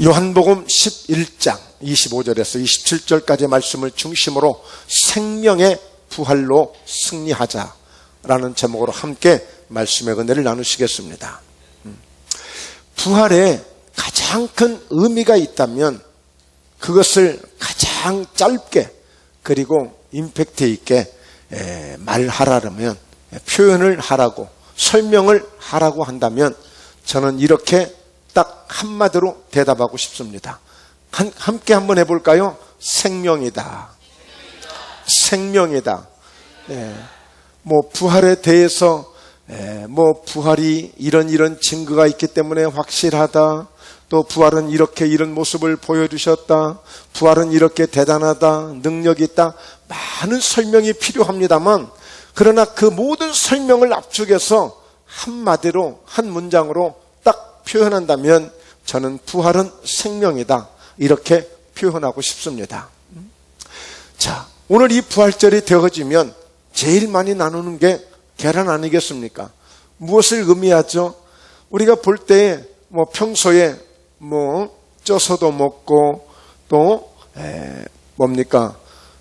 요한복음 11장 25절에서 27절까지의 말씀을 중심으로 생명의 부활로 승리하자라는 제목으로 함께 말씀의 은혜를 나누시겠습니다. 부활에 가장 큰 의미가 있다면 그것을 가장 짧게 그리고 임팩트 있게 말하라면, 표현을 하라고, 설명을 하라고 한다면 저는 이렇게 딱 한마디로 대답하고 싶습니다. 함께 한번 해볼까요? 생명이다. 생명이다. 부활에 대해서 부활이 이런 증거가 있기 때문에 확실하다. 또 부활은 이런 모습을 보여주셨다. 부활은 이렇게 대단하다. 능력이 있다. 많은 설명이 필요합니다만, 그러나 그 모든 설명을 압축해서 한마디로, 한 문장으로 딱 표현한다면 저는 부활은 생명이다. 이렇게 표현하고 싶습니다. 자, 오늘 이 부활절이 되어지면 제일 많이 나누는 게 계란 아니겠습니까? 무엇을 의미하죠? 우리가 볼 때 평소에 쪄서도 먹고 또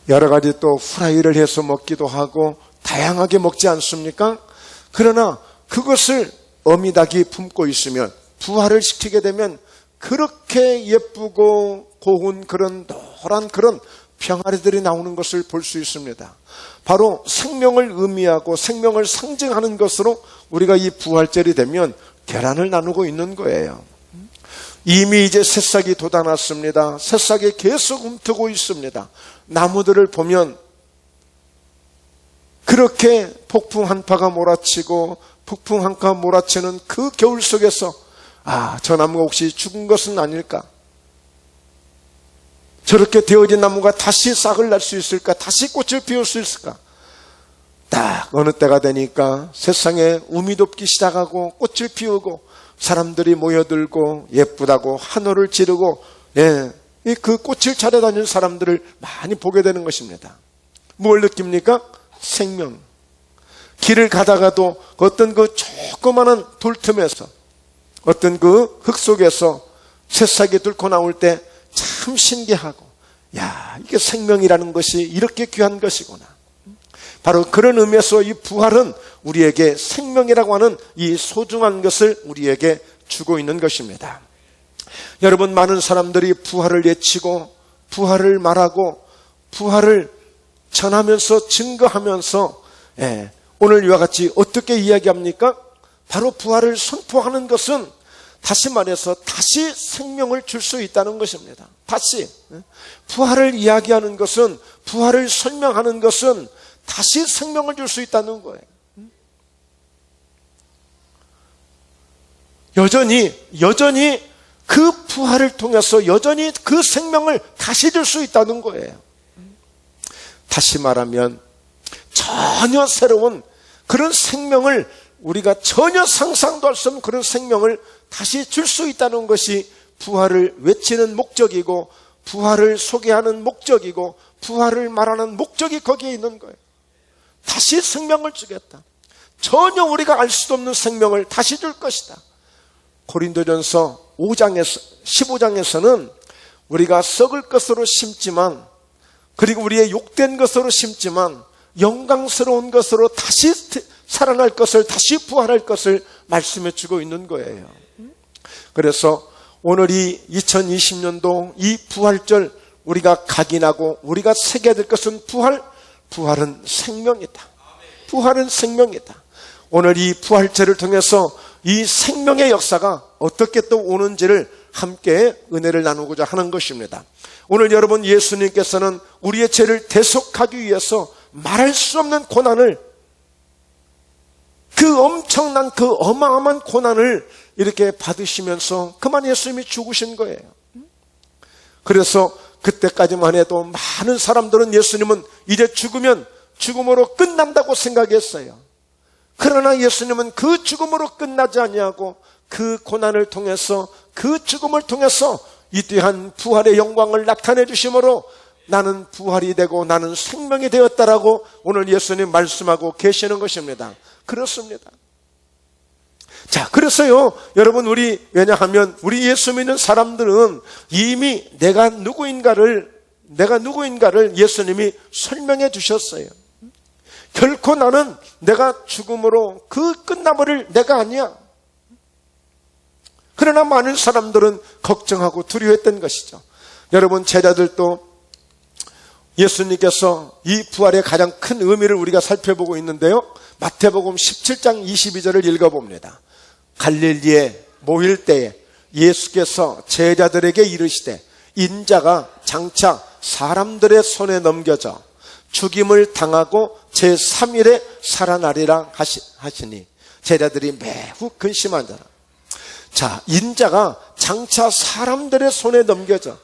여러 가지 또 후라이를 해서 먹기도 하고 다양하게 먹지 않습니까? 그러나 그것을 어미닭이 품고 있으면, 부활을 시키게 되면 그렇게 예쁘고 고운 그런 노란 그런 병아리들이 나오는 것을 볼 수 있습니다. 바로 생명을 의미하고 생명을 상징하는 것으로 우리가 이 부활절이 되면 계란을 나누고 있는 거예요. 이미 이제 새싹이 돋아났습니다. 새싹이 계속 움트고 있습니다. 나무들을 보면 그렇게 폭풍 한파가 몰아치고 폭풍 한파가 몰아치는 그 겨울 속에서 저 나무가 혹시 죽은 것은 아닐까? 저렇게 되어진 나무가 다시 싹을 날 수 있을까? 다시 꽃을 피울 수 있을까? 딱 어느 때가 되니까 세상에 우미 돋기 시작하고 꽃을 피우고 사람들이 모여들고 예쁘다고 한호를 지르고 그 꽃을 찾아다니는 사람들을 많이 보게 되는 것입니다. 뭘 느낍니까? 생명. 길을 가다가도 어떤 그 조그마한 돌틈에서, 어떤 그 흙 속에서 새싹이 뚫고 나올 때 참 신기하고, 이게 생명이라는 것이 이렇게 귀한 것이구나. 바로 그런 의미에서 이 부활은 우리에게 생명이라고 하는 이 소중한 것을 우리에게 주고 있는 것입니다. 여러분, 많은 사람들이 부활을 외치고 부활을 말하고 부활을 전하면서 증거하면서 오늘 이와 같이 어떻게 이야기합니까? 바로 부활을 선포하는 것은 다시 말해서 다시 생명을 줄 수 있다는 것입니다. 다시 부활을 이야기하는 것은, 부활을 설명하는 것은 다시 생명을 줄 수 있다는 거예요. 여전히 그 부활을 통해서 여전히 그 생명을 다시 줄 수 있다는 거예요. 다시 말하면 전혀 새로운 그런 생명을, 우리가 전혀 상상도 할 수 없는 그런 생명을 다시 줄 수 있다는 것이 부활을 외치는 목적이고, 부활을 소개하는 목적이고, 부활을 말하는 목적이 거기에 있는 거예요. 다시 생명을 주겠다. 전혀 우리가 알 수도 없는 생명을 다시 줄 것이다. 고린도전서 15장에서는 우리가 썩을 것으로 심지만, 그리고 우리의 욕된 것으로 심지만 영광스러운 것으로 다시 살아날 것을, 다시 부활할 것을 말씀해 주고 있는 거예요. 그래서 오늘 이 2020년도 이 부활절 우리가 각인하고 우리가 새겨야 될 것은 부활은 생명이다. 부활은 생명이다. 오늘 이 부활절을 통해서 이 생명의 역사가 어떻게 또 오는지를 함께 은혜를 나누고자 하는 것입니다. 오늘 여러분, 예수님께서는 우리의 죄를 대속하기 위해서 말할 수 없는 고난을, 그 엄청난 그 어마어마한 고난을 이렇게 받으시면서 그만 예수님이 죽으신 거예요. 그래서 그때까지만 해도 많은 사람들은 예수님은 이제 죽으면 죽음으로 끝난다고 생각했어요. 그러나 예수님은 그 죽음으로 끝나지 아니하고 그 고난을 통해서, 그 죽음을 통해서 이 귀한 부활의 영광을 나타내 주심으로 나는 부활이 되고 나는 생명이 되었다라고 오늘 예수님 말씀하고 계시는 것입니다. 그렇습니다. 자, 그래서요, 여러분, 왜냐하면 우리 예수 믿는 사람들은 이미 내가 누구인가를 예수님이 설명해 주셨어요. 결코 나는 내가 죽음으로 끝나버릴 내가 아니야. 그러나 많은 사람들은 걱정하고 두려워했던 것이죠. 여러분, 제자들도 예수님께서 이 부활의 가장 큰 의미를 우리가 살펴보고 있는데요. 마태복음 17장 22절을 읽어봅니다. 갈릴리에 모일 때에 예수께서 제자들에게 이르시되 인자가 장차 사람들의 손에 넘겨져 죽임을 당하고 제3일에 살아나리라 하시니 제자들이 매우 근심하더라. 자, 인자가 장차 사람들의 손에 넘겨져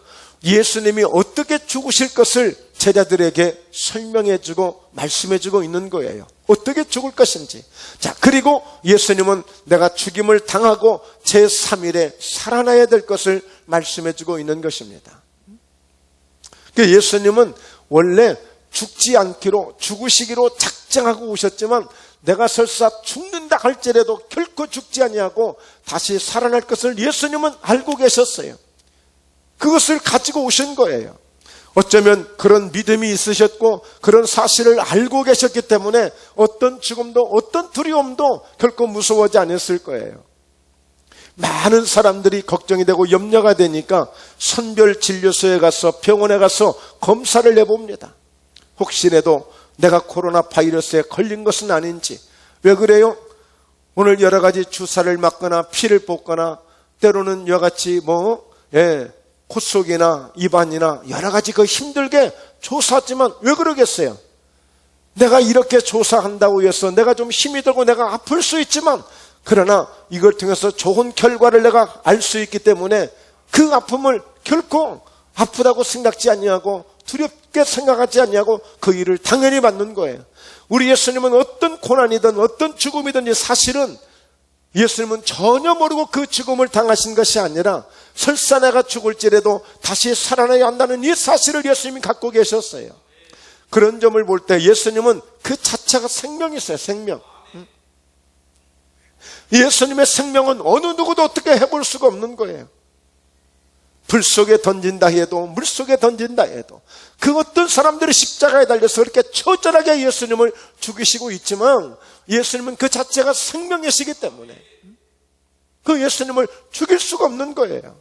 예수님이 어떻게 죽으실 것을 제자들에게 설명해주고 말씀해주고 있는 거예요. 어떻게 죽을 것인지. 자, 그리고 예수님은 내가 죽임을 당하고 제3일에 살아나야 될 것을 말씀해주고 있는 것입니다. 예수님은 원래 죽으시기로 작정하고 오셨지만 내가 설사 죽는다 할지라도 결코 죽지 아니하고 다시 살아날 것을 예수님은 알고 계셨어요. 그것을 가지고 오신 거예요. 어쩌면 그런 믿음이 있으셨고 그런 사실을 알고 계셨기 때문에 어떤 죽음도 어떤 두려움도 결코 무서워하지 않았을 거예요. 많은 사람들이 걱정이 되고 염려가 되니까 선별진료소에 가서 병원에 가서 검사를 해봅니다. 혹시라도 내가 코로나 바이러스에 걸린 것은 아닌지. 왜 그래요? 오늘 여러 가지 주사를 맞거나 피를 뽑거나 때로는 여같이 콧 속이나 입안이나 여러 가지 힘들게 조사하지만 왜 그러겠어요? 내가 이렇게 조사한다고 해서 내가 좀 힘이 들고 내가 아플 수 있지만 그러나 이걸 통해서 좋은 결과를 내가 알 수 있기 때문에 그 아픔을 결코 아프다고 생각지 아니하고 두렵게 생각하지 아니하고 그 일을 당연히 받는 거예요. 우리 예수님은 어떤 고난이든 어떤 죽음이든지 사실은 예수님은 전혀 모르고 그 죽음을 당하신 것이 아니라 설사 내가 죽을지라도 다시 살아나야 한다는 이 사실을 예수님이 갖고 계셨어요. 그런 점을 볼 때 예수님은 그 자체가 생명이세요. 생명. 예수님의 생명은 어느 누구도 어떻게 해볼 수가 없는 거예요. 불 속에 던진다 해도 물 속에 던진다 해도 그 어떤 사람들이 십자가에 달려서 그렇게 처절하게 예수님을 죽이시고 있지만 예수님은 그 자체가 생명이시기 때문에 그 예수님을 죽일 수가 없는 거예요.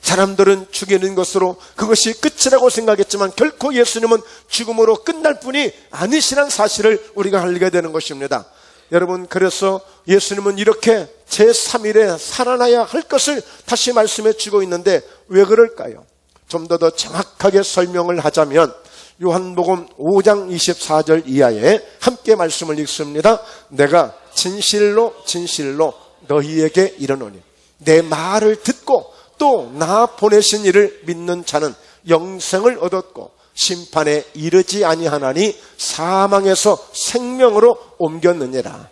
사람들은 죽이는 것으로 그것이 끝이라고 생각했지만 결코 예수님은 죽음으로 끝날 뿐이 아니시란 사실을 우리가 알게 되는 것입니다. 여러분, 그래서 예수님은 이렇게 제3일에 살아나야 할 것을 다시 말씀해 주고 있는데 왜 그럴까요? 좀 더 정확하게 설명을 하자면 요한복음 5장 24절 이하에 함께 말씀을 읽습니다. 내가 진실로 진실로 너희에게 이르노니 내 말을 듣고 또 나 보내신 이를 믿는 자는 영생을 얻었고 심판에 이르지 아니하나니 사망에서 생명으로 옮겼느니라.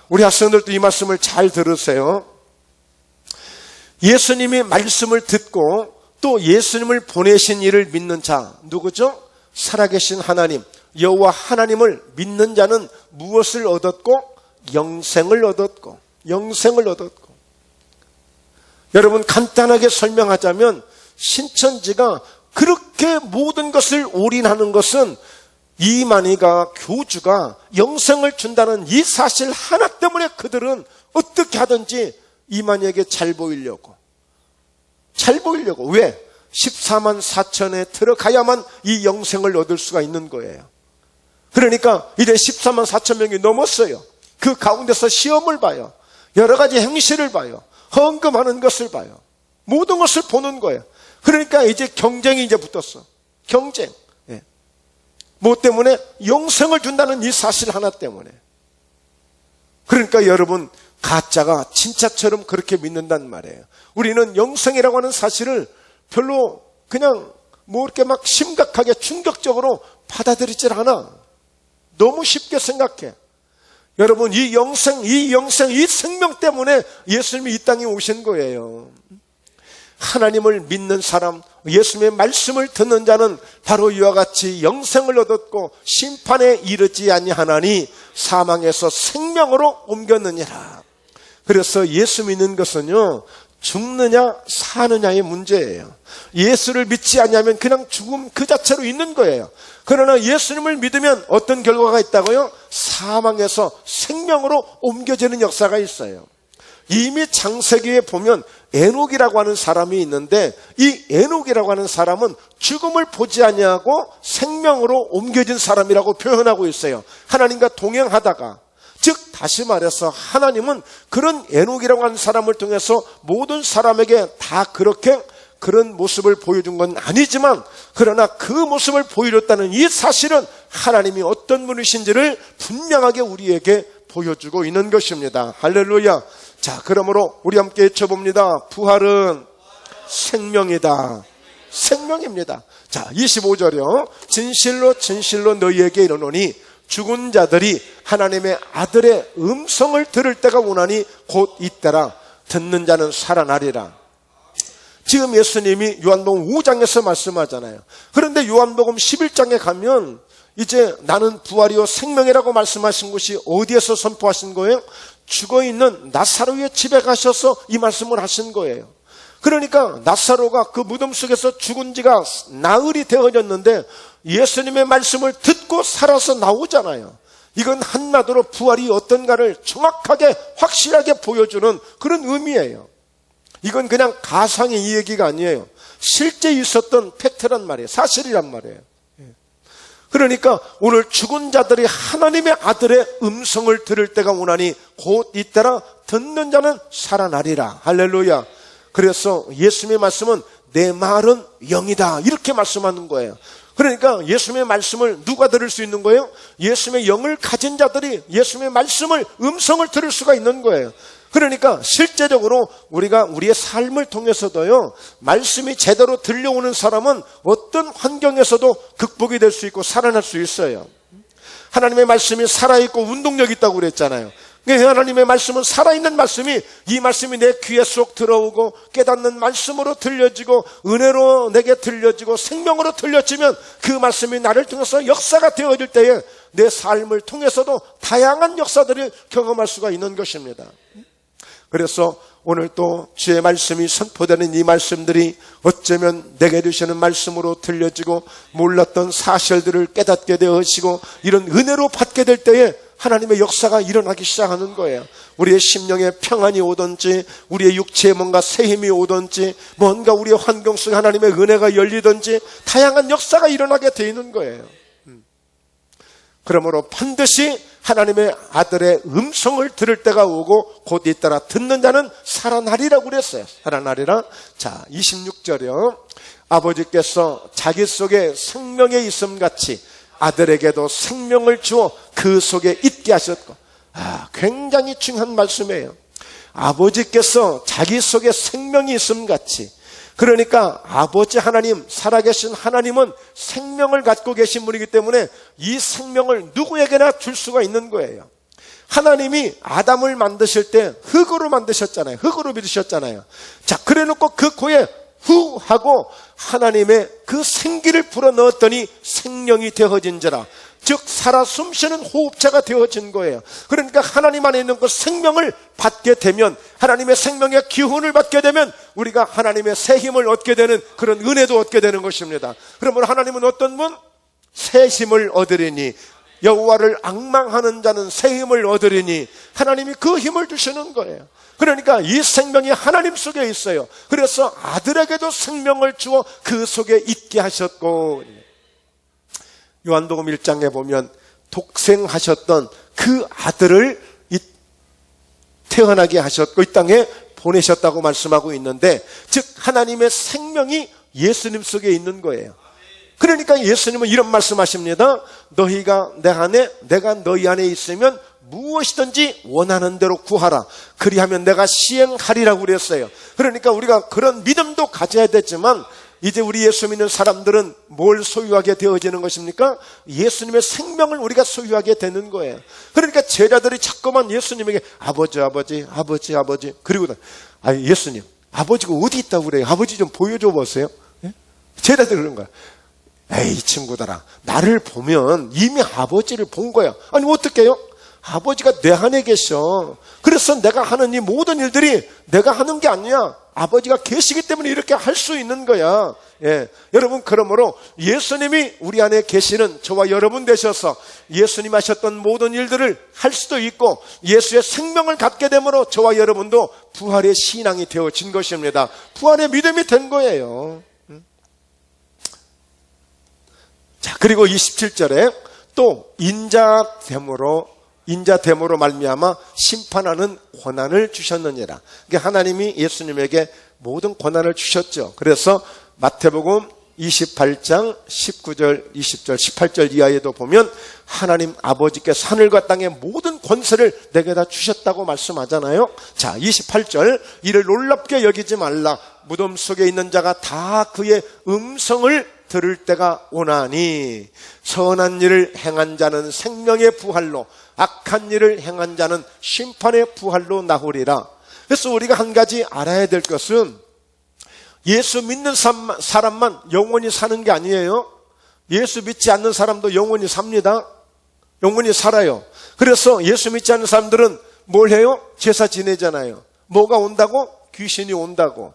우리 학생들도 이 말씀을 잘 들으세요. 예수님이 말씀을 듣고 또 예수님을 보내신 이를 믿는 자 누구죠? 살아계신 하나님 여호와 하나님을 믿는 자는 무엇을 얻었고? 영생을 얻었고 영생을 얻었고. 여러분, 간단하게 설명하자면 신천지가 그렇게 모든 것을 올인하는 것은 이만희가 교주가 영생을 준다는 이 사실 하나 때문에 그들은 어떻게 하든지 이만희에게 잘 보이려고 왜? 14만 4천에 들어가야만 이 영생을 얻을 수가 있는 거예요. 그러니까 이제 14만 4천 명이 넘었어요. 그 가운데서 시험을 봐요. 여러 가지 행실을 봐요. 헌금하는 것을 봐요. 모든 것을 보는 거예요. 그러니까 이제 경쟁이 이제 붙었어. 경쟁. 뭐 때문에? 영생을 준다는 이 사실 하나 때문에. 그러니까 여러분, 가짜가 진짜처럼 그렇게 믿는단 말이에요. 우리는 영생이라고 하는 사실을 별로 그냥 이렇게 막 심각하게 충격적으로 받아들이질 않아. 너무 쉽게 생각해. 여러분, 이 영생, 이 생명 때문에 예수님이 이 땅에 오신 거예요. 하나님을 믿는 사람, 예수님의 말씀을 듣는 자는 바로 이와 같이 영생을 얻었고 심판에 이르지 아니하나니 사망에서 생명으로 옮겼느니라. 그래서 예수 믿는 것은요, 죽느냐 사느냐의 문제예요. 예수를 믿지 않으면 그냥 죽음 그 자체로 있는 거예요. 그러나 예수님을 믿으면 어떤 결과가 있다고요? 사망에서 생명으로 옮겨지는 역사가 있어요. 이미 창세기에 보면 에녹이라고 하는 사람이 있는데, 이 에녹이라고 하는 사람은 죽음을 보지 아니하고 생명으로 옮겨진 사람이라고 표현하고 있어요. 하나님과 동행하다가, 즉 다시 말해서 하나님은 그런 에녹이라고 하는 사람을 통해서 모든 사람에게 다 그런 모습을 보여준 건 아니지만, 그러나 그 모습을 보여줬다는 이 사실은 하나님이 어떤 분이신지를 분명하게 우리에게 보여주고 있는 것입니다. 할렐루야. 자, 그러므로 우리 함께 외쳐봅니다. 부활은 생명이다. 생명입니다. 자, 25절이요. 진실로 진실로 너희에게 이르노니 죽은 자들이 하나님의 아들의 음성을 들을 때가 오나니 곧 이때라. 듣는 자는 살아나리라. 지금 예수님이 요한복음 5장에서 말씀하잖아요. 그런데 요한복음 11장에 가면 이제 나는 부활이요 생명이라고 말씀하신 것이 어디에서 선포하신 거예요? 죽어있는 나사로의 집에 가셔서 이 말씀을 하신 거예요. 그러니까 나사로가 그 무덤 속에서 죽은 지가 나흘이 되어졌는데 예수님의 말씀을 듣고 살아서 나오잖아요. 이건 한마디로 부활이 어떤가를 정확하게 확실하게 보여주는 그런 의미예요. 이건 그냥 가상의 이야기가 아니에요. 실제 있었던 팩트란 말이에요. 사실이란 말이에요. 그러니까 오늘 죽은 자들이 하나님의 아들의 음성을 들을 때가 오나니 곧 이때라. 듣는 자는 살아나리라. 할렐루야. 그래서 예수님의 말씀은 내 말은 영이다, 이렇게 말씀하는 거예요. 그러니까 예수님의 말씀을 누가 들을 수 있는 거예요? 예수님의 영을 가진 자들이 예수님의 말씀을, 음성을 들을 수가 있는 거예요. 그러니까 실제적으로 우리가 우리의 삶을 통해서도요, 말씀이 제대로 들려오는 사람은 어떤 환경에서도 극복이 될 수 있고 살아날 수 있어요. 하나님의 말씀이 살아있고 운동력이 있다고 그랬잖아요. 하나님의 말씀은 살아있는 말씀이, 이 말씀이 내 귀에 쏙 들어오고 깨닫는 말씀으로 들려지고 은혜로 내게 들려지고 생명으로 들려지면 그 말씀이 나를 통해서 역사가 되어질 때에 내 삶을 통해서도 다양한 역사들을 경험할 수가 있는 것입니다. 그래서 오늘 또 주의 말씀이 선포되는 이 말씀들이 어쩌면 내게 주시는 말씀으로 들려지고 몰랐던 사실들을 깨닫게 되어지고 이런 은혜로 받게 될 때에 하나님의 역사가 일어나기 시작하는 거예요. 우리의 심령에 평안이 오든지, 우리의 육체에 뭔가 새 힘이 오든지, 뭔가 우리의 환경 속에 하나님의 은혜가 열리든지 다양한 역사가 일어나게 되어 있는 거예요. 그러므로 반드시 하나님의 아들의 음성을 들을 때가 오고 곧 잇따라 듣는 자는 살아나리라고 그랬어요. 살아나리라. 자, 26절이요. 아버지께서 자기 속에 생명의 있음같이 아들에게도 생명을 주어 그 속에 있게 하셨고. 굉장히 중요한 말씀이에요. 아버지께서 자기 속에 생명이 있음같이, 그러니까 아버지 하나님, 살아계신 하나님은 생명을 갖고 계신 분이기 때문에 이 생명을 누구에게나 줄 수가 있는 거예요. 하나님이 아담을 만드실 때 흙으로 만드셨잖아요. 흙으로 빚으셨잖아요. 자, 그래 놓고 그 코에 후 하고 하나님의 그 생기를 불어넣었더니 생명이 되어진지라. 즉 살아 숨쉬는 호흡자가 되어진 거예요. 그러니까 하나님 안에 있는 그 생명을 받게 되면, 하나님의 생명의 기운을 받게 되면 우리가 하나님의 새 힘을 얻게 되는 그런 은혜도 얻게 되는 것입니다. 그러면 하나님은 어떤 분? 새 힘을 얻으리니 여호와를 앙망하는 자는 새 힘을 얻으리니, 하나님이 그 힘을 주시는 거예요. 그러니까 이 생명이 하나님 속에 있어요. 그래서 아들에게도 생명을 주어 그 속에 있게 하셨고, 요한복음 1장에 보면 독생하셨던 그 아들을 태어나게 하셨고 이 땅에 보내셨다고 말씀하고 있는데, 즉 하나님의 생명이 예수님 속에 있는 거예요. 그러니까 예수님은 이런 말씀하십니다. 너희가 내 안에, 내가 너희 안에 있으면 무엇이든지 원하는 대로 구하라. 그리하면 내가 시행하리라고 그랬어요. 그러니까 우리가 그런 믿음도 가져야 되지만, 이제 우리 예수 믿는 사람들은 뭘 소유하게 되어지는 것입니까? 예수님의 생명을 우리가 소유하게 되는 거예요. 그러니까 제자들이 자꾸만 예수님에게 아버지, 아버지, 아버지, 아버지, 그리고 예수님, 아버지가 어디 있다고 그래요? 아버지 좀 보여줘 보세요. 예? 제자들 그런 거야. 에이 친구들아, 나를 보면 이미 아버지를 본 거야. 아니 어떻게 해요? 아버지가 내 안에 계셔. 그래서 내가 하는 이 모든 일들이 내가 하는 게 아니야. 아버지가 계시기 때문에 이렇게 할 수 있는 거야. 예. 여러분, 그러므로 예수님이 우리 안에 계시는 저와 여러분 되셔서 예수님 하셨던 모든 일들을 할 수도 있고 예수의 생명을 갖게 되므로 저와 여러분도 부활의 신앙이 되어진 것입니다. 부활의 믿음이 된 거예요. 자, 그리고 27절에 또 인자됨으로 말미암아 심판하는 권한을 주셨느니라. 그러니까 하나님이 예수님에게 모든 권한을 주셨죠. 그래서 마태복음 28장 19절, 20절, 18절 이하에도 보면 하나님 아버지께서 하늘과 땅의 모든 권세를 내게 다 주셨다고 말씀하잖아요. 자, 28절, 이를 놀랍게 여기지 말라. 무덤 속에 있는 자가 다 그의 음성을 들을 때가 오나니 선한 일을 행한 자는 생명의 부활로, 악한 일을 행한 자는 심판의 부활로 나오리라. 그래서 우리가 한 가지 알아야 될 것은 예수 믿는 사람만 영원히 사는 게 아니에요. 예수 믿지 않는 사람도 영원히 삽니다. 영원히 살아요. 그래서 예수 믿지 않는 사람들은 뭘 해요? 제사 지내잖아요. 뭐가 온다고? 귀신이 온다고.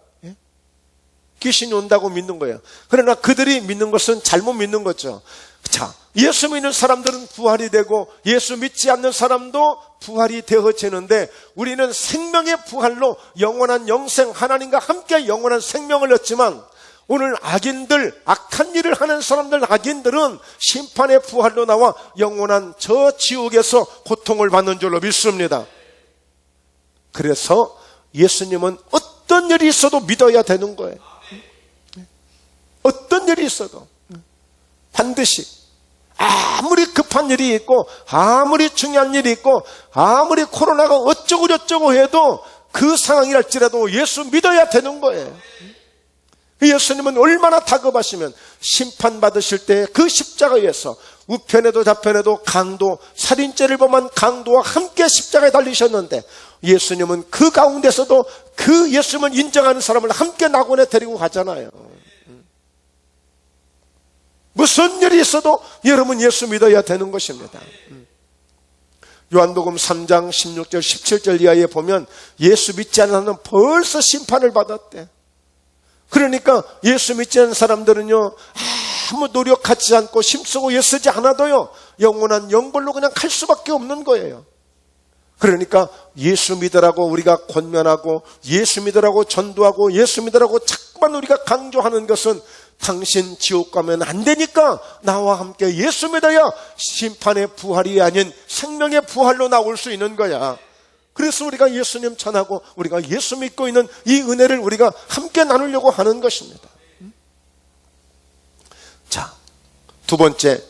귀신이 온다고 믿는 거예요. 그러나 그들이 믿는 것은 잘못 믿는 거죠. 자, 예수 믿는 사람들은 부활이 되고 예수 믿지 않는 사람도 부활이 되어지는데 우리는 생명의 부활로 영원한 영생, 하나님과 함께 영원한 생명을 얻지만 오늘 악인들, 악한 일을 하는 사람들, 악인들은 심판의 부활로 나와 영원한 저 지옥에서 고통을 받는 줄로 믿습니다. 그래서 예수님은 어떤 일이 있어도 믿어야 되는 거예요. 어떤 일이 있어도 반드시, 아무리 급한 일이 있고 아무리 중요한 일이 있고 아무리 코로나가 어쩌고 저쩌고 해도 그 상황이랄지라도 예수 믿어야 되는 거예요. 예수님은 얼마나 다급하시면 심판받으실 때 그 십자가에서 우편에도 좌편에도 강도, 살인죄를 범한 강도와 함께 십자가에 달리셨는데 예수님은 그 가운데서도 그 예수님을 인정하는 사람을 함께 낙원에 데리고 가잖아요. 무슨 일이 있어도 여러분 예수 믿어야 되는 것입니다. 요한복음 3장 16절 17절 이하에 보면 예수 믿지 않는 사람은 벌써 심판을 받았대. 그러니까 예수 믿지 않는 사람들은요, 아무 노력하지 않고 힘쓰고 애쓰지 않아도요 영원한 영벌로 그냥 갈 수밖에 없는 거예요. 그러니까 예수 믿으라고 우리가 권면하고 예수 믿으라고 전도하고 예수 믿으라고 자꾸만 우리가 강조하는 것은 당신 지옥 가면 안 되니까 나와 함께 예수 믿어야 심판의 부활이 아닌 생명의 부활로 나올 수 있는 거야. 그래서 우리가 예수님 전하고 우리가 예수 믿고 있는 이 은혜를 우리가 함께 나누려고 하는 것입니다. 자, 두 번째,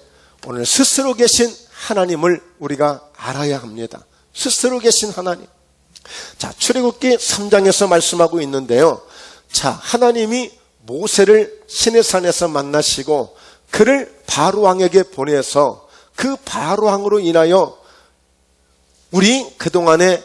오늘 스스로 계신 하나님을 우리가 알아야 합니다. 스스로 계신 하나님. 자, 출애굽기 3장에서 말씀하고 있는데요. 자, 하나님이 모세를 시내산에서 만나시고 그를 바로왕에게 보내서 그 바로왕으로 인하여 우리 그동안에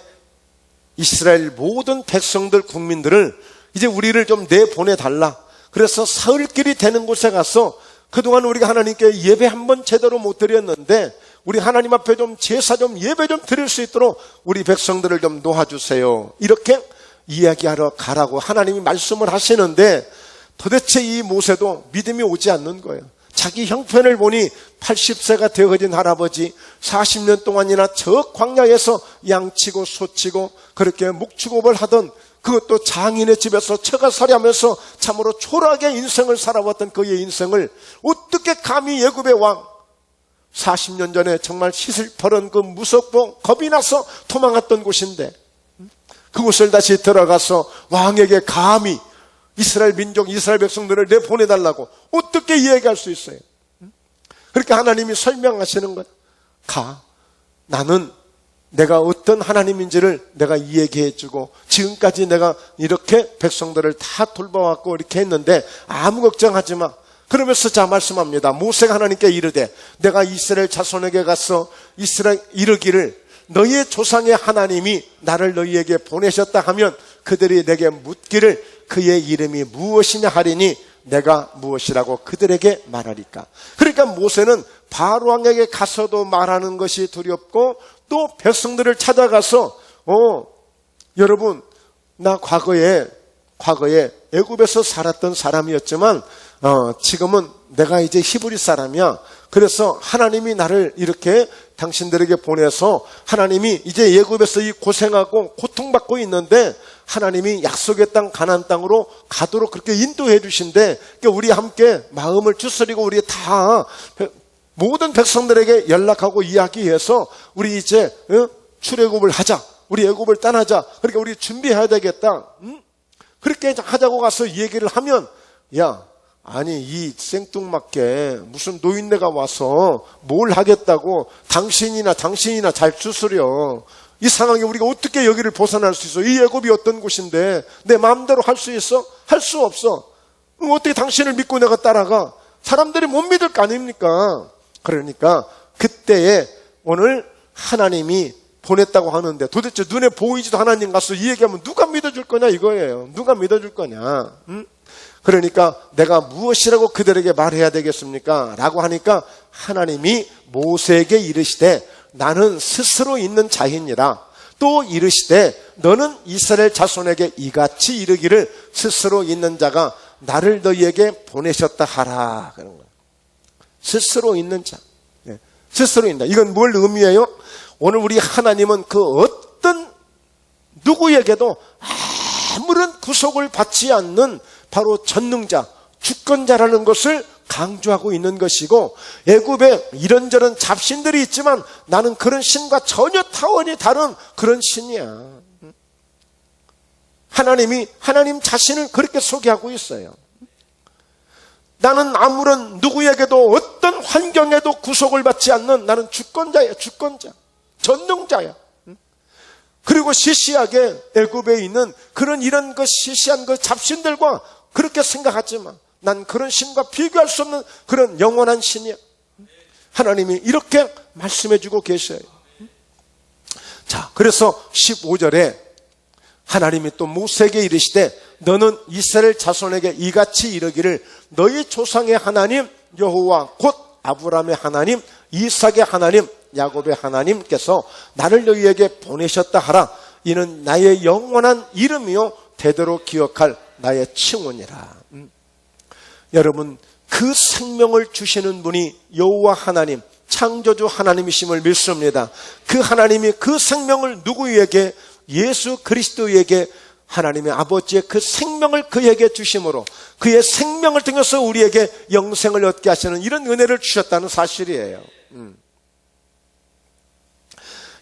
이스라엘 모든 백성들, 국민들을 이제 우리를 좀 내보내달라. 그래서 사흘길이 되는 곳에 가서 그동안 우리가 하나님께 예배 한번 제대로 못 드렸는데 우리 하나님 앞에 좀 제사 좀 예배 좀 드릴 수 있도록 우리 백성들을 좀 놓아주세요. 이렇게 이야기하러 가라고 하나님이 말씀을 하시는데 도대체 이 모세도 믿음이 오지 않는 거예요. 자기 형편을 보니 80세가 되어진 할아버지 40년 동안이나 저 광야에서 양치고 소치고 그렇게 목축업을 하던, 그것도 장인의 집에서 처가살이하면서 참으로 초라하게 인생을 살아왔던 그의 인생을 어떻게 감히 애굽의 왕, 40년 전에 정말 시슬퍼런 그 무섭고 겁이 나서 도망갔던 곳인데 그곳을 다시 들어가서 왕에게 감히 이스라엘 민족, 이스라엘 백성들을 내보내달라고 어떻게 이야기할 수 있어요? 그렇게 하나님이 설명하시는 거야. 가. 나는 내가 어떤 하나님인지를 내가 이야기해주고 지금까지 내가 이렇게 백성들을 다 돌봐왔고 이렇게 했는데 아무 걱정하지 마. 그러면서 자 말씀합니다. 모세가 하나님께 이르되 내가 이스라엘 자손에게 가서 이스라엘 이르기를 너희의 조상의 하나님이 나를 너희에게 보내셨다 하면 그들이 내게 묻기를 그의 이름이 무엇이냐 하리니 내가 무엇이라고 그들에게 말하리까. 그러니까 모세는 바로 왕에게 가서도 말하는 것이 두렵고 또 백성들을 찾아가서 여러분 나 과거에 애굽에서 살았던 사람이었지만 지금은 내가 이제 히브리 사람이야. 그래서 하나님이 나를 이렇게 당신들에게 보내서 하나님이 이제 애굽에서 이 고생하고 고통받고 있는데 하나님이 약속의 땅 가나안 땅으로 가도록 그렇게 인도해 주신대. 그러니까 우리 함께 마음을 추스리고 우리 다 모든 백성들에게 연락하고 이야기해서 우리 이제 출애굽을 하자. 우리 애굽을 떠나자. 그러니까 우리 준비해야 되겠다. 그렇게 하자고 가서 얘기를 하면 아니 이 생뚱맞게 무슨 노인네가 와서 뭘 하겠다고 당신이나 잘 추스려. 이 상황에 우리가 어떻게 여기를 벗어날 수 있어? 이 애굽이 어떤 곳인데 내 마음대로 할 수 있어? 할 수 없어. 어떻게 당신을 믿고 내가 따라가? 사람들이 못 믿을 거 아닙니까? 그러니까 그때에 오늘 하나님이 보냈다고 하는데 도대체 눈에 보이지도 하나님 가서 이 얘기하면 누가 믿어줄 거냐 이거예요. 누가 믿어줄 거냐. 그러니까 내가 무엇이라고 그들에게 말해야 되겠습니까? 라고 하니까 하나님이 모세에게 이르시되 나는 스스로 있는 자이니라. 또 이르시되 너는 이스라엘 자손에게 이같이 이르기를 스스로 있는 자가 나를 너희에게 보내셨다 하라. 그런 거예요. 스스로 있는 자. 스스로 있는 자. 이건 뭘 의미해요? 오늘 우리 하나님은 그 어떤 누구에게도 아무런 구속을 받지 않는 바로 전능자, 주권자라는 것을 강조하고 있는 것이고 애굽에 이런저런 잡신들이 있지만 나는 그런 신과 전혀 타원이 다른 그런 신이야. 하나님 자신을 그렇게 소개하고 있어요. 나는 아무런 누구에게도 어떤 환경에도 구속을 받지 않는 나는 주권자야. 주권자. 전능자야. 그리고 시시하게 애굽에 있는 이런 시시한 잡신들과 그렇게 생각하지만 난 그런 신과 비교할 수 없는 그런 영원한 신이야. 하나님이 이렇게 말씀해주고 계셔요. 자, 그래서 15절에 하나님이 또 모세에게 이르시되 너는 이스라엘 자손에게 이같이 이르기를 너희 조상의 하나님 여호와 곧 아브라함의 하나님 이삭의 하나님 야곱의 하나님께서 나를 너희에게 보내셨다 하라. 이는 나의 영원한 이름이요 대대로 기억할 나의 칭언이라. 여러분 그 생명을 주시는 분이 여호와 하나님 창조주 하나님이심을 믿습니다. 그 하나님이 그 생명을 누구에게? 예수 그리스도에게 하나님의 아버지의 그 생명을 그에게 주심으로 그의 생명을 통해서 우리에게 영생을 얻게 하시는 이런 은혜를 주셨다는 사실이에요.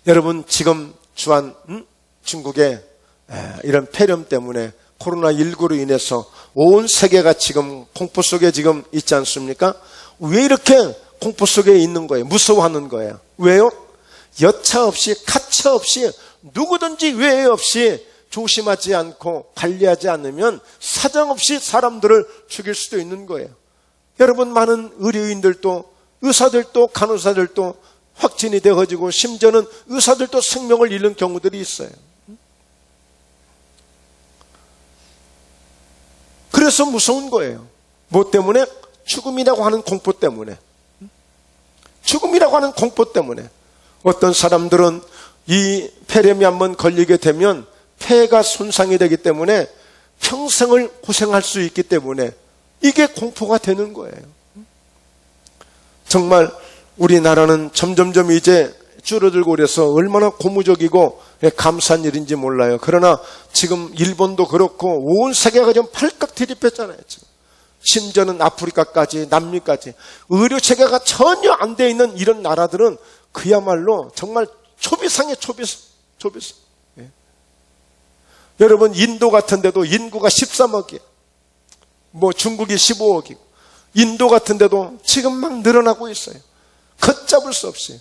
여러분 지금 주한 중국의 이런 폐렴 때문에 코로나19로 인해서 온 세계가 지금 공포 속에 지금 있지 않습니까? 왜 이렇게 공포 속에 있는 거예요? 무서워하는 거예요. 왜요? 여차 없이 가차 없이 누구든지 외에 없이 조심하지 않고 관리하지 않으면 사정없이 사람들을 죽일 수도 있는 거예요. 여러분 많은 의료인들도 의사들도 간호사들도 확진이 되어지고 심지어는 의사들도 생명을 잃는 경우들이 있어요. 그래서 무서운 거예요. 뭐 때문에? 죽음이라고 하는 공포 때문에. 죽음이라고 하는 공포 때문에. 어떤 사람들은 이 폐렴이 한번 걸리게 되면 폐가 손상이 되기 때문에 평생을 고생할 수 있기 때문에 이게 공포가 되는 거예요. 정말 우리나라는 점점점 이제 줄어들고 그래서 얼마나 고무적이고 감사한 일인지 몰라요. 그러나 지금 일본도 그렇고 온 세계가 좀 팔깍 뒤집혔잖아요. 지금. 심지어는 아프리카까지 남미까지 의료체계가 전혀 안 돼 있는 이런 나라들은 그야말로 정말 초비상이에요. 초비상. 예. 여러분 인도 같은 데도 인구가 13억이에요. 뭐 중국이 15억이고 인도 같은 데도 지금 막 늘어나고 있어요. 걷잡을 수 없이.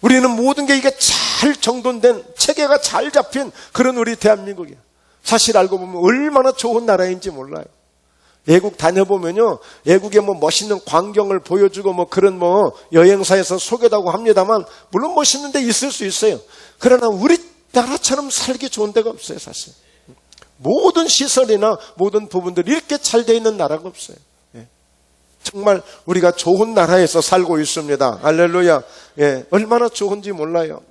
우리는 모든 게 이게 잘 정돈된 체계가 잘 잡힌 그런 우리 대한민국이에요. 사실 알고 보면 얼마나 좋은 나라인지 몰라요. 외국 다녀보면요, 외국의 뭐 멋있는 광경을 보여주고 뭐 그런 뭐 여행사에서 소개하고 합니다만, 물론 멋있는 데 있을 수 있어요. 그러나 우리나라처럼 살기 좋은 데가 없어요, 사실. 모든 시설이나 모든 부분들이 이렇게 잘 돼 있는 나라가 없어요. 정말 우리가 좋은 나라에서 살고 있습니다. 할렐루야. 얼마나 좋은지 몰라요.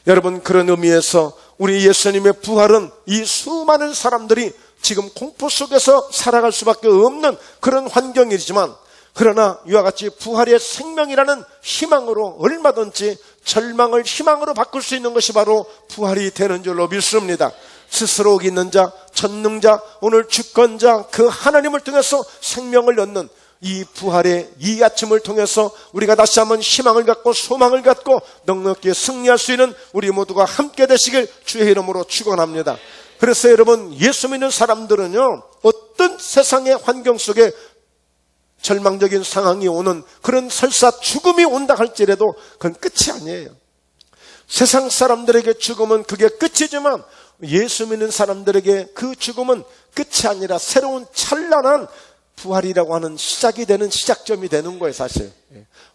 여러분, 그런 의미에서 우리 예수님의 부활은 이 수많은 사람들이 지금 공포 속에서 살아갈 수밖에 없는 그런 환경이지만, 그러나 이와 같이 부활의 생명이라는 희망으로 얼마든지 절망을 희망으로 바꿀 수 있는 것이 바로 부활이 되는 줄로 믿습니다. 스스로 있는 자, 전능자, 오늘 주권자 그 하나님을 통해서 생명을 얻는 이 부활의 이 아침을 통해서 우리가 다시 한번 희망을 갖고 소망을 갖고 넉넉히 승리할 수 있는 우리 모두가 함께 되시길 주의 이름으로 축원합니다. 그래서 여러분, 예수 믿는 사람들은요, 어떤 세상의 환경 속에 절망적인 상황이 오는, 그런 설사 죽음이 온다 할지라도 그건 끝이 아니에요. 세상 사람들에게 죽음은 그게 끝이지만 예수 믿는 사람들에게 그 죽음은 끝이 아니라 새로운 찬란한 부활이라고 하는 시작이 되는, 시작점이 되는 거예요, 사실.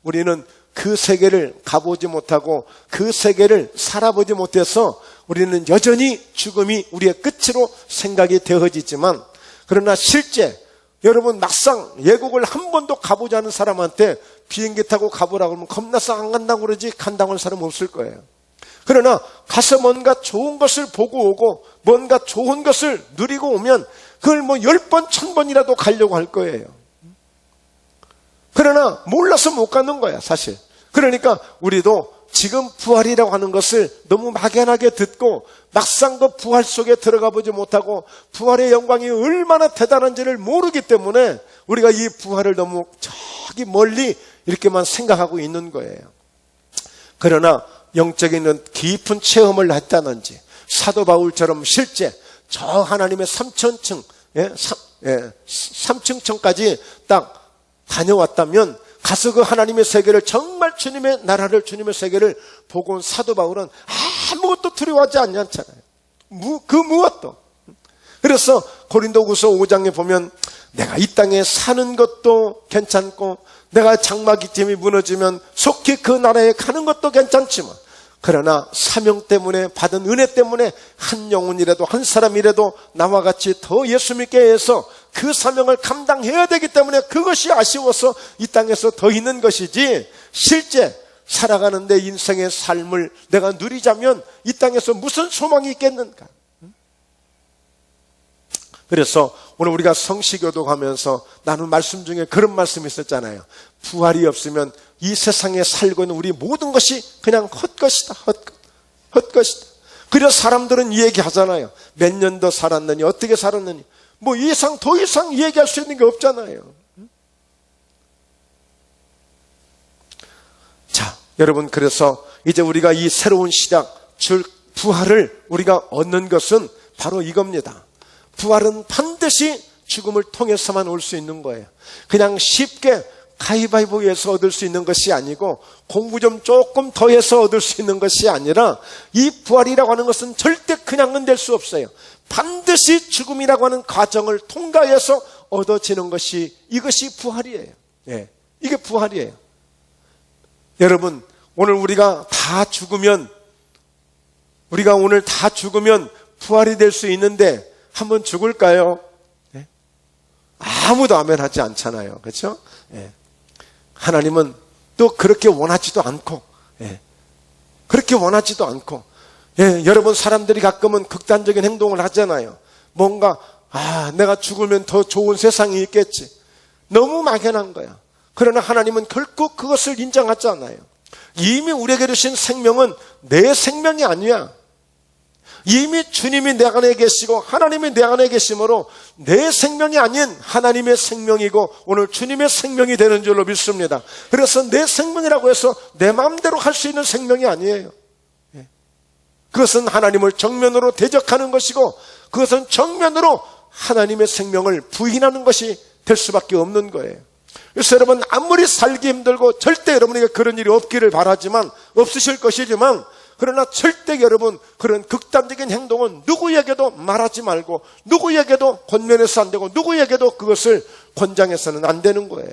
우리는 그 세계를 가보지 못하고 그 세계를 살아보지 못해서 우리는 여전히 죽음이 우리의 끝으로 생각이 되어지지만, 그러나 실제 여러분, 막상 외국을 한 번도 가보지 않은 사람한테 비행기 타고 가보라고 하면 겁나서 안 간다고 그러지 간다고 하는 사람은 없을 거예요. 그러나 가서 뭔가 좋은 것을 보고 오고 뭔가 좋은 것을 누리고 오면 그걸 뭐 10번, 1000번이라도 가려고 할 거예요. 그러나 몰라서 못 가는 거야, 사실. 그러니까 우리도 지금 부활이라고 하는 것을 너무 막연하게 듣고 막상 그 부활 속에 들어가 보지 못하고 부활의 영광이 얼마나 대단한지를 모르기 때문에 우리가 이 부활을 너무 저기 멀리 이렇게만 생각하고 있는 거예요. 그러나 영적인 깊은 체험을 했다든지 사도 바울처럼 실제 저 하나님의 3천층, 3층까지 딱 다녀왔다면 가서 그 하나님의 세계를, 정말 주님의 나라를, 주님의 세계를 보고 온 사도 바울은 아무것도 두려워하지 않잖아요. 그 무엇도. 그래서 고린도후서 5장에 보면 내가 이 땅에 사는 것도 괜찮고 내가 장막이쯤이 무너지면 속히 그 나라에 가는 것도 괜찮지만, 그러나 사명 때문에 받은 은혜 때문에 한 영혼이라도, 한 사람이라도 나와 같이 더 예수 믿게 해서 그 사명을 감당해야 되기 때문에 그것이 아쉬워서 이 땅에서 더 있는 것이지, 실제 살아가는 내 인생의 삶을 내가 누리자면 이 땅에서 무슨 소망이 있겠는가. 그래서 오늘 우리가 성시교도 가면서 나눈 말씀 중에 그런 말씀이 있었잖아요. 부활이 없으면 이 세상에 살고 있는 우리 모든 것이 그냥 헛것이다. 헛것이다. 그래서 사람들은 이 얘기하잖아요. 몇 년 더 살았느니, 어떻게 살았느니. 뭐 더 이상 얘기할 수 있는 게 없잖아요. 자, 여러분, 그래서 이제 우리가 이 새로운 시작, 즉 부활을 우리가 얻는 것은 바로 이겁니다. 부활은 반드시 죽음을 통해서만 올 수 있는 거예요. 그냥 쉽게 가위바위보에서 얻을 수 있는 것이 아니고 공부 좀 조금 더 해서 얻을 수 있는 것이 아니라, 이 부활이라고 하는 것은 절대 그냥은 될 수 없어요. 반드시 죽음이라고 하는 과정을 통과해서 얻어지는 것이, 이것이 부활이에요. 이게 부활이에요. 여러분, 오늘 우리가 오늘 다 죽으면 부활이 될 수 있는데 한번 죽을까요? 아무도 아멘 하지 않잖아요. 그렇죠? 하나님은 또 그렇게 원하지도 않고, 그렇게 원하지도 않고, 여러분, 사람들이 가끔은 극단적인 행동을 하잖아요. 뭔가 내가 죽으면 더 좋은 세상이 있겠지. 너무 막연한 거야. 그러나 하나님은 결국 그것을 인정하지 않아요. 이미 우리에게 주신 생명은 내 생명이 아니야. 이미 주님이 내 안에 계시고 하나님이 내 안에 계심으로 내 생명이 아닌 하나님의 생명이고 오늘 주님의 생명이 되는 줄로 믿습니다. 그래서 내 생명이라고 해서 내 마음대로 할 수 있는 생명이 아니에요. 그것은 하나님을 정면으로 대적하는 것이고, 그것은 정면으로 하나님의 생명을 부인하는 것이 될 수밖에 없는 거예요. 그래서 여러분, 아무리 살기 힘들고 절대 여러분에게 그런 일이 없기를 바라지만, 없으실 것이지만, 그러나 절대 여러분 그런 극단적인 행동은 누구에게도 말하지 말고 누구에게도 권면해서 안 되고 누구에게도 그것을 권장해서는 안 되는 거예요.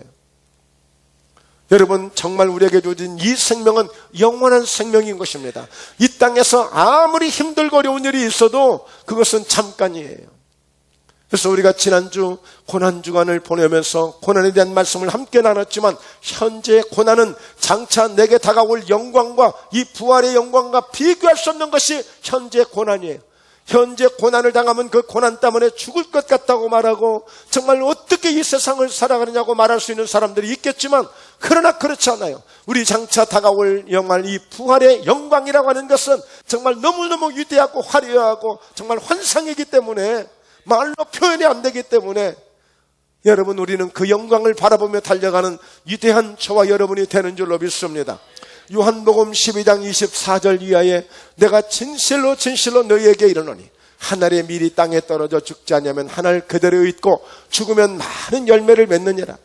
여러분 정말 우리에게 주어진 이 생명은 영원한 생명인 것입니다. 이 땅에서 아무리 힘들고 어려운 일이 있어도 그것은 잠깐이에요. 그래서 우리가 지난주 고난주간을 보내면서 고난에 대한 말씀을 함께 나눴지만 현재의 고난은 장차 내게 다가올 영광과 이 부활의 영광과 비교할 수 없는 것이 현재의 고난이에요. 현재 고난을 당하면 그 고난 때문에 죽을 것 같다고 말하고 정말 어떻게 이 세상을 살아가느냐고 말할 수 있는 사람들이 있겠지만 그러나 그렇지 않아요. 우리 장차 다가올 영광, 이 부활의 영광이라고 하는 것은 정말 너무너무 위대하고 화려하고 정말 환상이기 때문에 말로 표현이 안 되기 때문에 여러분 우리는 그 영광을 바라보며 달려가는 위대한 저와 여러분이 되는 줄로 믿습니다. 요한복음 12장 24절 이하에 내가 진실로 진실로 너희에게 이르노니 한 알의 밀이 땅에 떨어져 죽지 않으면 한 알 그대로 있고 죽으면 많은 열매를 맺느니라.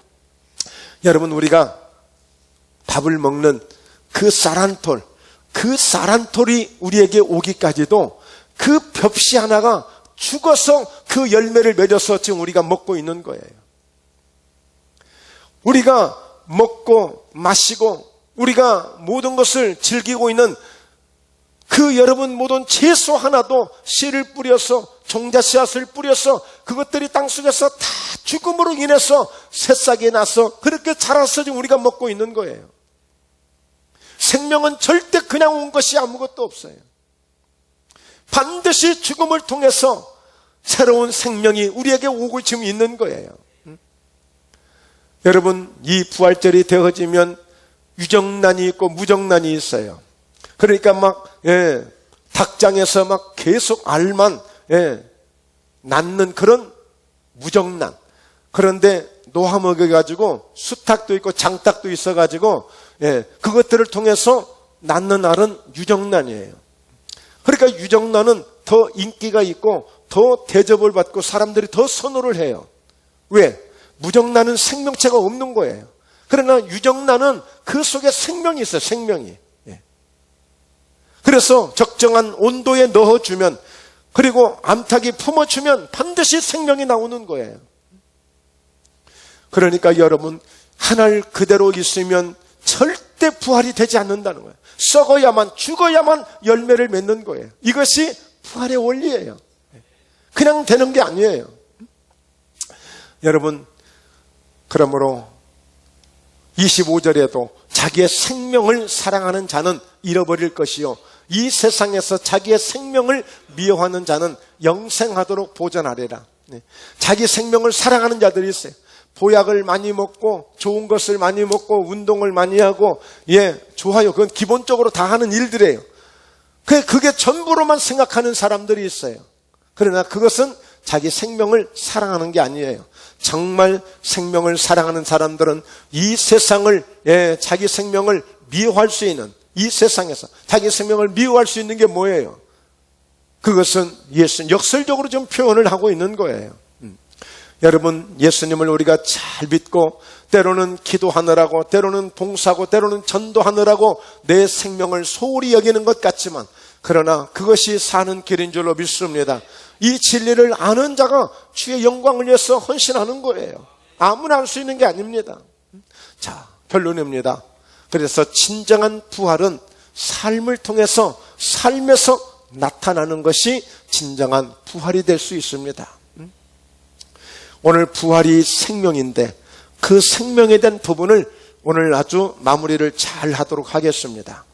여러분 우리가 밥을 먹는 그 쌀한톨, 그 쌀한톨이 우리에게 오기까지도 그 벽시 하나가 죽어서 그 열매를 맺어서 지금 우리가 먹고 있는 거예요. 우리가 먹고 마시고 우리가 모든 것을 즐기고 있는 그 여러분 모든 채소 하나도 씨를 뿌려서 종자 씨앗을 뿌려서 그것들이 땅속에서 다 죽음으로 인해서 새싹이 나서 그렇게 자라서 지금 우리가 먹고 있는 거예요. 생명은 절대 그냥 온 것이 아무것도 없어요. 반드시 죽음을 통해서 새로운 생명이 우리에게 오고 지금 있는 거예요. 여러분 이 부활절이 되어지면 유정란이 있고 무정란이 있어요. 그러니까 막 닭장에서 막 계속 알만 낳는 그런 무정란. 그런데 놓아 먹여가지고 수탉도 있고 장닭도 있어가지고 그것들을 통해서 낳는 알은 유정란이에요. 그러니까 유정란은 더 인기가 있고 더 대접을 받고 사람들이 더 선호를 해요. 왜? 무정란은 생명체가 없는 거예요. 그러나 유정란은 그 속에 생명이 있어요. 생명이. 그래서 적정한 온도에 넣어주면 그리고 암탉이 품어주면 반드시 생명이 나오는 거예요. 그러니까 여러분 한 알 그대로 있으면 절대 부활이 되지 않는다는 거예요. 썩어야만 죽어야만 열매를 맺는 거예요. 이것이 부활의 원리예요. 그냥 되는 게 아니에요. 여러분 그러므로 25절에도 자기의 생명을 사랑하는 자는 잃어버릴 것이요 이 세상에서 자기의 생명을 미워하는 자는 영생하도록 보전하리라. 자기 생명을 사랑하는 자들이 있어요. 보약을 많이 먹고 좋은 것을 많이 먹고 운동을 많이 하고 좋아요. 그건 기본적으로 다 하는 일들이에요. 그게 전부로만 생각하는 사람들이 있어요. 그러나 그것은 자기 생명을 사랑하는 게 아니에요. 정말 생명을 사랑하는 사람들은 이 세상을 자기 생명을 미워할 수 있는 이 세상에서 자기 생명을 미워할 수 있는 게 뭐예요? 그것은 예수님 역설적으로 좀 표현을 하고 있는 거예요. 여러분 예수님을 우리가 잘 믿고 때로는 기도하느라고 때로는 봉사하고 때로는 전도하느라고 내 생명을 소홀히 여기는 것 같지만 그러나 그것이 사는 길인 줄로 믿습니다. 이 진리를 아는 자가 주의 영광을 위해서 헌신하는 거예요. 아무나 할 수 있는 게 아닙니다. 자, 결론입니다. 그래서 진정한 부활은 삶을 통해서 삶에서 나타나는 것이 진정한 부활이 될 수 있습니다. 오늘 부활이 생명인데 그 생명에 대한 부분을 오늘 아주 마무리를 잘 하도록 하겠습니다.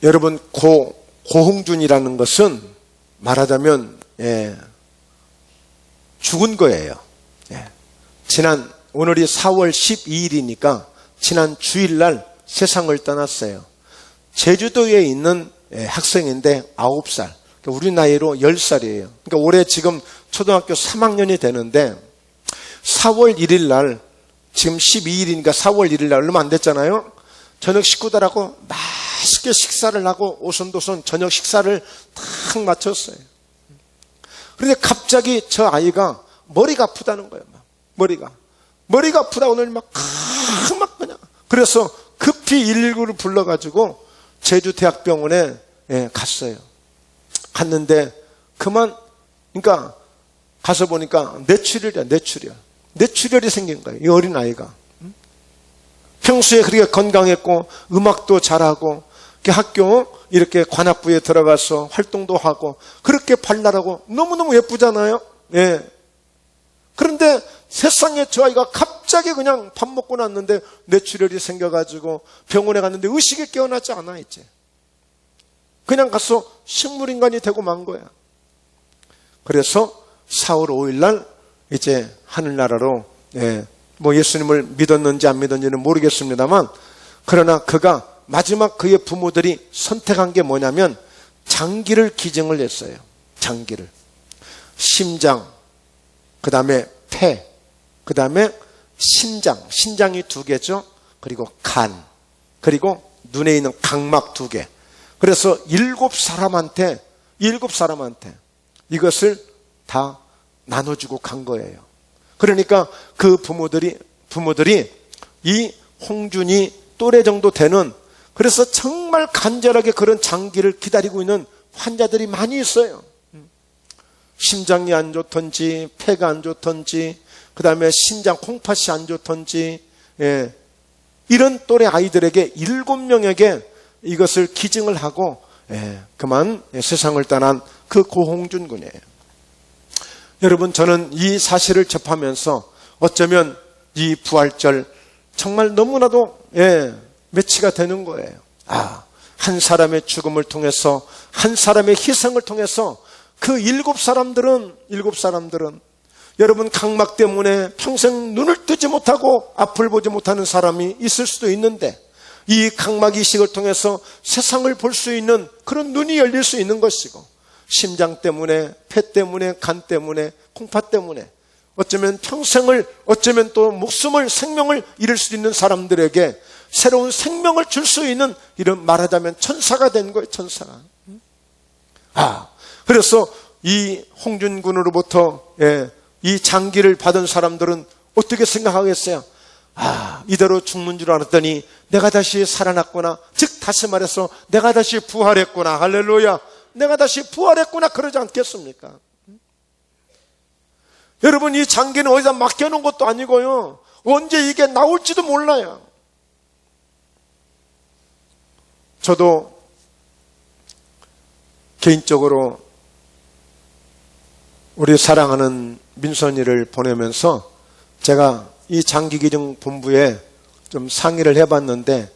여러분 고홍준이라는 것은 말하자면 죽은 거예요. 오늘이 4월 12일이니까 지난 주일날 세상을 떠났어요. 제주도에 있는 학생인데 9살. 우리 나이로 10살이에요. 그러니까 올해 지금 초등학교 3학년이 되는데 4월 1일 날 지금 12일이니까 4월 1일 날 얼마 안 됐잖아요. 저녁 식구들하고 맛있게 식사를 하고 오손도손 저녁 식사를 딱 마쳤어요. 그런데 갑자기 저 아이가 머리가 아프다는 거예요. 머리가 아프다 오늘 막 그냥 그래서 급히 119를 불러가지고 제주대학병원에 갔어요. 갔는데 그러니까 가서 보니까 뇌출혈이 생긴 거예요. 이 어린아이가. 평소에 그렇게 건강했고 음악도 잘하고 학교 이렇게 관악부에 들어가서 활동도 하고 그렇게 발랄하고 너무너무 예쁘잖아요. 예. 그런데 세상에 저 아이가 갑자기 그냥 밥 먹고 났는데 뇌출혈이 생겨가지고 병원에 갔는데 의식이 깨어나지 않아 이제. 그냥 가서 식물인간이 되고 만 거야. 그래서 4월 5일 날 이제 하늘나라로 뭐 예수님을 믿었는지 안 믿었는지는 모르겠습니다만 그러나 그가 마지막 그의 부모들이 선택한 게 뭐냐면 장기를 기증을 했어요. 장기를. 심장, 그 다음에 폐, 그 다음에 신장이 2개죠. 그리고 간, 그리고 눈에 있는 각막 2개. 그래서 7사람한테 이것을 다 나눠주고 간 거예요. 그러니까 그 부모들이 이 홍준이 또래 정도 되는 그래서 정말 간절하게 그런 장기를 기다리고 있는 환자들이 많이 있어요. 심장이 안 좋던지 폐가 안 좋던지 그 다음에 신장 콩팥이 안 좋던지 이런 또래 아이들에게 7명에게 이것을 기증을 하고 그만 세상을 떠난 그 고홍준 군이에요. 여러분 저는 이 사실을 접하면서 어쩌면 이 부활절 정말 너무나도 매치가 되는 거예요. 한 사람의 죽음을 통해서 한 사람의 희생을 통해서 그 7사람들은 여러분 각막 때문에 평생 눈을 뜨지 못하고 앞을 보지 못하는 사람이 있을 수도 있는데 이 각막 이식을 통해서 세상을 볼 수 있는 그런 눈이 열릴 수 있는 것이고 심장 때문에 폐 때문에 간 때문에 콩팥 때문에 어쩌면 평생을 어쩌면 또 목숨을 생명을 잃을 수 있는 사람들에게 새로운 생명을 줄 수 있는 이런 말하자면 천사가 된 거예요. 천사가. 그래서 이 홍준 군으로부터 이 장기를 받은 사람들은 어떻게 생각하겠어요? 이대로 죽는 줄 알았더니 내가 다시 살아났구나. 즉 다시 말해서 내가 다시 부활했구나. 할렐루야. 내가 다시 부활했구나. 그러지 않겠습니까? 여러분 이 장기는 어디다 맡겨놓은 것도 아니고요. 언제 이게 나올지도 몰라요. 저도 개인적으로 우리 사랑하는 민선이를 보내면서 제가 이 장기기증 본부에 좀 상의를 해봤는데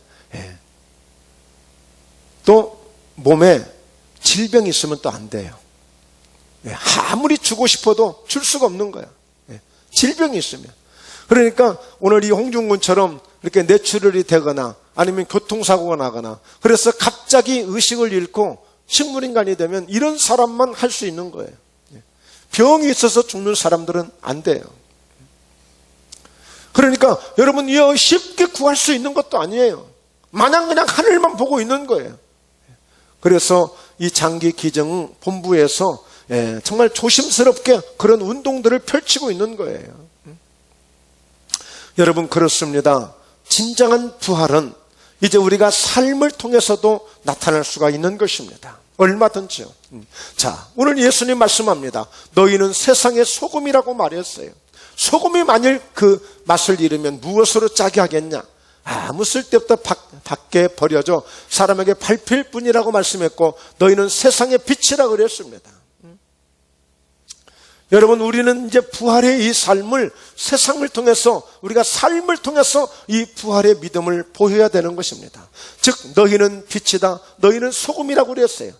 또 몸에 질병이 있으면 또 안 돼요. 아무리 주고 싶어도 줄 수가 없는 거야. 질병이 있으면. 그러니까 오늘 이 홍준군처럼 이렇게 뇌출혈이 되거나 아니면 교통사고가 나거나 그래서 갑자기 의식을 잃고 식물인간이 되면 이런 사람만 할 수 있는 거예요. 병이 있어서 죽는 사람들은 안 돼요. 그러니까 여러분 이거 쉽게 구할 수 있는 것도 아니에요. 마냥 그냥 하늘만 보고 있는 거예요. 그래서 이 장기 기증 본부에서 정말 조심스럽게 그런 운동들을 펼치고 있는 거예요. 여러분 그렇습니다. 진정한 부활은 이제 우리가 삶을 통해서도 나타날 수가 있는 것입니다. 얼마든지요. 자, 오늘 예수님 말씀합니다. 너희는 세상의 소금이라고 말했어요. 소금이 만일 그 맛을 잃으면 무엇으로 짜게 하겠냐? 아무 쓸데없다 밖에 버려져 사람에게 밟힐 뿐이라고 말씀했고 너희는 세상의 빛이라고 그랬습니다. 여러분 우리는 이제 부활의 이 삶을 세상을 통해서 우리가 삶을 통해서 이 부활의 믿음을 보여야 되는 것입니다. 즉 너희는 빛이다. 너희는 소금이라고 그랬어요.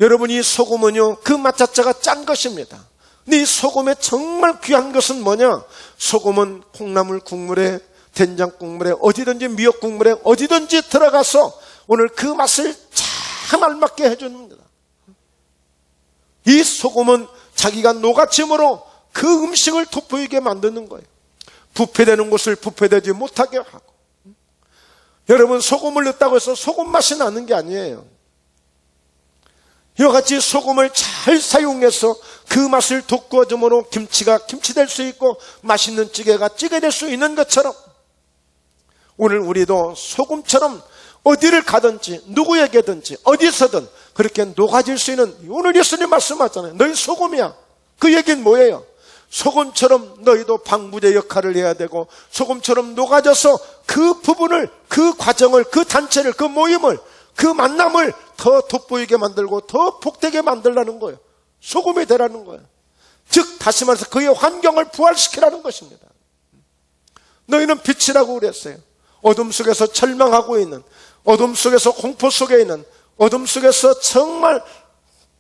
여러분 이 소금은요 그 맛 자체가 짠 것입니다. 근데 이 소금의 정말 귀한 것은 뭐냐? 소금은 콩나물 국물에 된장 국물에 어디든지 미역 국물에 어디든지 들어가서 오늘 그 맛을 참 알맞게 해줍니다. 이 소금은 자기가 녹아짐으로 그 음식을 돋보이게 만드는 거예요. 부패되는 곳을 부패되지 못하게 하고. 여러분 소금을 넣었다고 해서 소금 맛이 나는 게 아니에요. 이와 같이 소금을 잘 사용해서 그 맛을 돋구어줌으로 김치가 김치 될 수 있고 맛있는 찌개가 찌개 될 수 있는 것처럼 오늘 우리도 소금처럼 어디를 가든지 누구에게든지 어디서든 그렇게 녹아질 수 있는, 오늘 예수님 말씀하잖아요. 너희 소금이야. 그 얘기는 뭐예요? 소금처럼 너희도 방부제 역할을 해야 되고, 소금처럼 녹아져서 그 부분을, 그 과정을, 그 단체를, 그 모임을, 그 만남을 더 돋보이게 만들고 더 복되게 만들라는 거예요. 소금이 되라는 거예요. 즉 다시 말해서 그의 환경을 부활시키라는 것입니다. 너희는 빛이라고 그랬어요. 어둠 속에서 절망하고 있는, 어둠 속에서 공포 속에 있는, 어둠 속에서 정말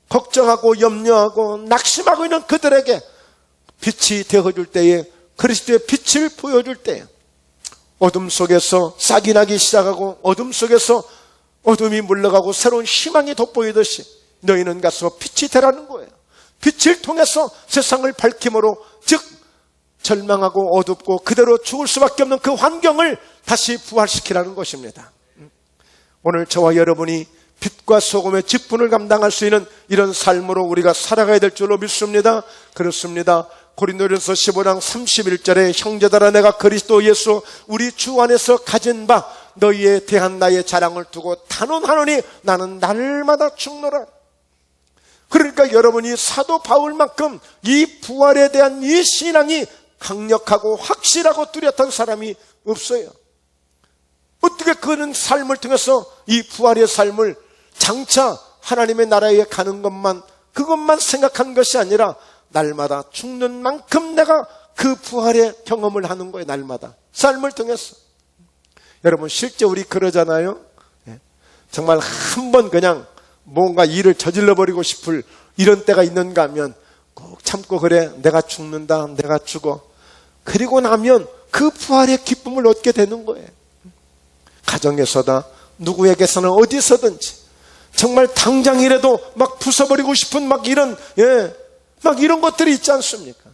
걱정하고 염려하고 낙심하고 있는 그들에게 빛이 되어줄 때에, 그리스도의 빛을 보여줄 때에 어둠 속에서 싹이 나기 시작하고 어둠 속에서 어둠이 물러가고 새로운 희망이 돋보이듯이 너희는 가서 빛이 되라는 거예요. 빛을 통해서 세상을 밝힘으로, 즉 절망하고 어둡고 그대로 죽을 수밖에 없는 그 환경을 다시 부활시키라는 것입니다. 오늘 저와 여러분이 빛과 소금의 직분을 감당할 수 있는 이런 삶으로 우리가 살아가야 될 줄로 믿습니다. 그렇습니다. 고린도전서 15장 31절에 형제들아 내가 그리스도 예수 우리 주 안에서 가진 바 너희에 대한 나의 자랑을 두고 단언하노니 나는 날마다 죽노라. 그러니까 여러분이 사도 바울만큼 이 부활에 대한 이 신앙이 강력하고 확실하고 뚜렷한 사람이 없어요. 어떻게 그는 삶을 통해서 이 부활의 삶을 장차 하나님의 나라에 가는 것만, 그것만 생각한 것이 아니라 날마다 죽는 만큼 내가 그 부활의 경험을 하는 거예요. 날마다 삶을 통해서. 여러분 실제 우리 그러잖아요. 정말 한번 그냥 뭔가 일을 저질러 버리고 싶을 이런 때가 있는가 하면 꼭 참고, 그래 내가 죽는다, 내가 죽어. 그리고 나면 그 부활의 기쁨을 얻게 되는 거예요. 가정에서다, 누구에게서는 어디서든지 정말 당장이라도 막 부숴버리고 싶은 막 이런 것들이 있지 않습니까?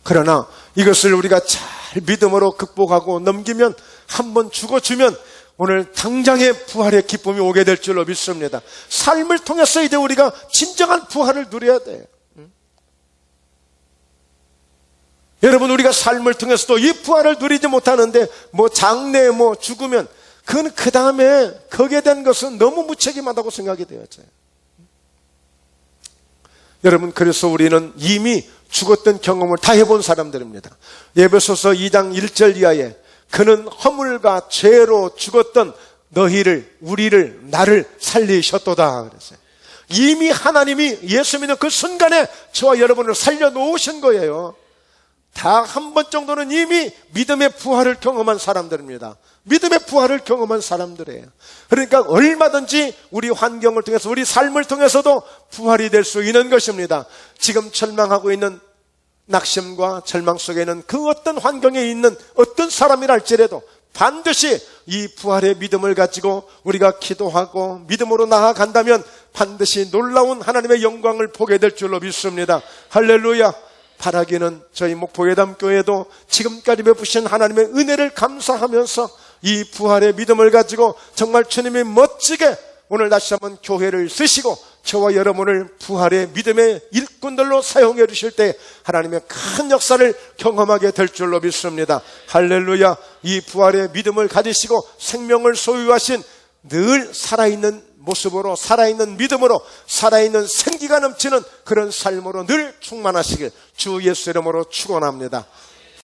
그러나 이것을 우리가 잘 믿음으로 극복하고 넘기면, 한번 죽어주면 오늘 당장의 부활의 기쁨이 오게 될 줄로 믿습니다. 삶을 통해서 이제 우리가 진정한 부활을 누려야 돼요. 여러분 우리가 삶을 통해서도 이 부활을 누리지 못하는데 장래 죽으면 그건 그 다음에 거기에 대한 것은 너무 무책임하다고 생각이 되었어요. 여러분 그래서 우리는 이미 죽었던 경험을 다 해본 사람들입니다. 에베소서 2장 1절 이하에 그는 허물과 죄로 죽었던 너희를, 우리를, 나를 살리셨도다 그랬어요. 이미 하나님이 예수 믿는 그 순간에 저와 여러분을 살려놓으신 거예요. 다 한 번 정도는 이미 믿음의 부활을 경험한 사람들입니다. 믿음의 부활을 경험한 사람들이에요. 그러니까 얼마든지 우리 환경을 통해서, 우리 삶을 통해서도 부활이 될 수 있는 것입니다. 지금 절망하고 있는 낙심과 절망 속에 있는 그 어떤 환경에 있는 어떤 사람이랄지라도 반드시 이 부활의 믿음을 가지고 우리가 기도하고 믿음으로 나아간다면 반드시 놀라운 하나님의 영광을 보게 될 줄로 믿습니다. 할렐루야. 바라기는 저희 목포예담교회도 지금까지 베푸신 하나님의 은혜를 감사하면서 이 부활의 믿음을 가지고 정말 주님이 멋지게 오늘 다시 한번 교회를 쓰시고 저와 여러분을 부활의 믿음의 일꾼들로 사용해 주실 때 하나님의 큰 역사를 경험하게 될 줄로 믿습니다. 할렐루야. 이 부활의 믿음을 가지시고 생명을 소유하신 늘 살아있는 모습으로, 살아있는 믿음으로, 살아있는 생기가 넘치는 그런 삶으로 늘 충만하시길 주 예수 이름으로 축원합니다.